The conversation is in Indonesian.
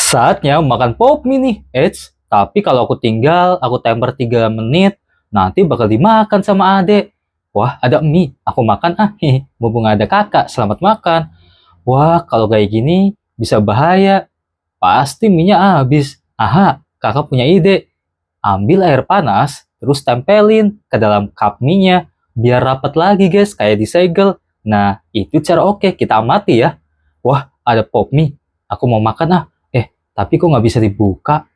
Saatnya makan pop mie nih. Eits, tapi kalau aku tinggal, aku timer 3 menit, nanti bakal dimakan sama adek. Wah, ada mie. Aku makan ah. Mumpung ada kakak, selamat makan. Wah, kalau kayak gini bisa bahaya. Pasti mie-nya habis. Aha, kakak punya ide. Ambil air panas, terus tempelin ke dalam cup mie-nya. Biar rapat lagi guys, kayak disegel. Nah, itu cara oke, kita amati ya. Wah, ada pop mie. Aku mau makan ah. Tapi kok nggak bisa dibuka?